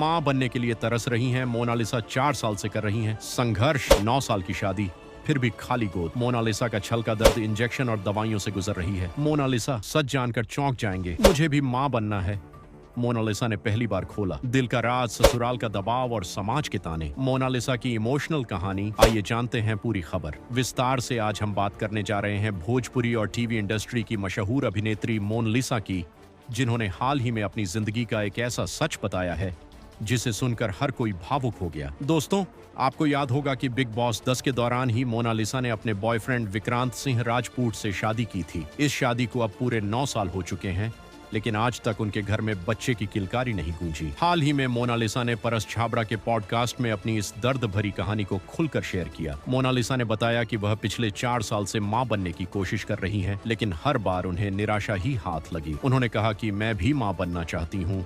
माँ बनने के लिए तरस रही हैं। मोनालिसा 4 साल से कर रही हैं संघर्ष। 9 साल की शादी, फिर भी खाली गोद। मोनालिसा का छल का दर्द इंजेक्शन और दवाइयों से गुजर रही है। मोनालिसा सच जानकर चौंक जाएंगे, मुझे भी माँ बनना है। मोनालिसा ने पहली बार खोला दिल का राज, ससुराल का दबाव और समाज के ताने। मोनालिसा की इमोशनल कहानी, आइए जानते हैं पूरी खबर विस्तार से। आज हम बात करने जा रहे हैं भोजपुरी और टीवी इंडस्ट्री की मशहूर अभिनेत्री मोनालिसा की, जिन्होंने हाल ही में अपनी जिंदगी का एक ऐसा सच बताया है जिसे सुनकर हर कोई भावुक हो गया। दोस्तों, आपको याद होगा कि बिग बॉस 10 के दौरान ही मोनालिसा ने अपने बॉयफ्रेंड विक्रांत सिंह राजपूत से शादी की थी। इस शादी को अब पूरे 9 साल हो चुके हैं, लेकिन आज तक उनके घर में बच्चे की किलकारी नहीं गूंजी। हाल ही में मोनालिसा ने परस छाबड़ा के पॉडकास्ट में अपनी इस दर्द भरी कहानी को खुलकर शेयर किया। मोनालिसा ने बताया कि वह पिछले 4 साल से मां बनने की कोशिश कर रही हैं, लेकिन हर बार उन्हें निराशा ही हाथ लगी। उन्होंने कहा कि मैं भी मां बनना चाहती हूँ,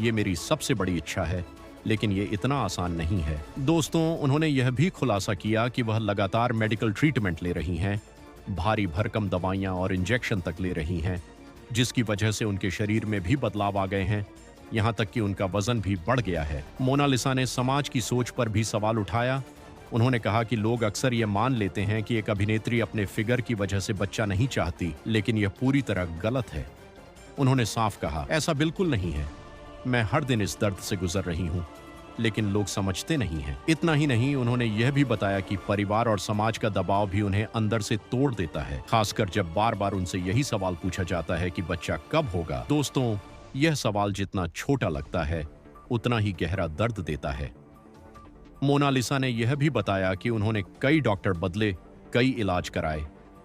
ये मेरी सबसे बड़ी इच्छा है, लेकिन ये इतना आसान नहीं है। दोस्तों, उन्होंने यह भी खुलासा किया कि वह लगातार मेडिकल ट्रीटमेंट ले रही हैं, भारी भरकम दवाइयां और इंजेक्शन तक ले रही हैं, जिसकी वजह से उनके शरीर में भी बदलाव आ गए हैं, यहाँ तक कि उनका वजन भी बढ़ गया है। मोनालिसा ने समाज की सोच पर भी सवाल उठाया। उन्होंने कहा कि लोग अक्सर ये मान लेते हैं कि एक अभिनेत्री अपने फिगर की वजह से बच्चा नहीं चाहती, लेकिन यह पूरी तरह गलत है। उन्होंने साफ कहा, ऐसा बिल्कुल नहीं है। मैं हर दिन इस दर्द से गुजर रही हूँ, लेकिन लोग समझते नहीं हैं। इतना ही नहीं, उन्होंने यह भी बताया कि परिवार और समाज का दबाव भी उन्हें अंदर से तोड़ देता है, खासकर जब बार बार उनसे यही सवाल पूछा जाता है कि बच्चा कब होगा। दोस्तों, यह सवाल जितना छोटा लगता है, उतना ही गहरा दर्द देता है। मोनालिसा ने यह भी बताया कि उन्होंने कई डॉक्टर बदले, कई इलाज कराए,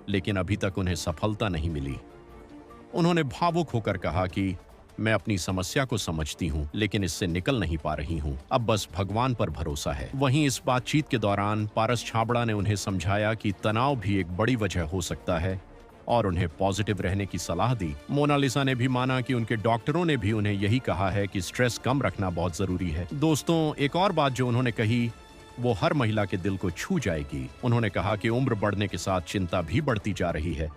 लेकिन अभी तक उन्हें सफलता नहीं मिली। उन्होंने भावुक होकर कहा कि मैं अपनी समस्या को समझती हूँ, लेकिन इससे निकल नहीं पा रही हूँ। अब बस भगवान पर भरोसा है। वहीं इस बातचीत के दौरान पारस छाबड़ा ने उन्हें समझाया कि तनाव भी एक बड़ी वजह हो सकता है और उन्हें पॉजिटिव रहने की सलाह दी। मोनालिसा ने भी माना कि उनके डॉक्टरों ने भी उन्हें यही कहा है कि स्ट्रेस कम रखना बहुत जरूरी है। दोस्तों, एक और बात जो उन्होंने कही वो हर महिला के दिल को छू जाएगी। उन्होंने कहा कि उम्र बढ़ने के साथ चिंता भी बढ़ती जा रही है,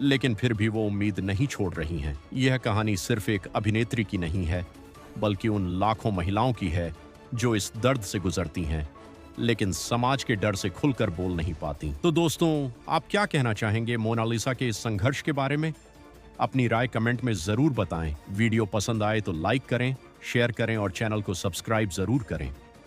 लेकिन फिर भी वो उम्मीद नहीं छोड़ रही हैं। यह कहानी सिर्फ एक अभिनेत्री की नहीं है, बल्कि उन लाखों महिलाओं की है जो इस दर्द से गुजरती हैं, लेकिन समाज के डर से खुलकर बोल नहीं पाती। तो दोस्तों, आप क्या कहना चाहेंगे मोनालिसा के इस संघर्ष के बारे में? अपनी राय कमेंट में जरूर बताएं। वीडियो पसंद आए तो लाइक करें, शेयर करें और चैनल को सब्सक्राइब जरूर करें।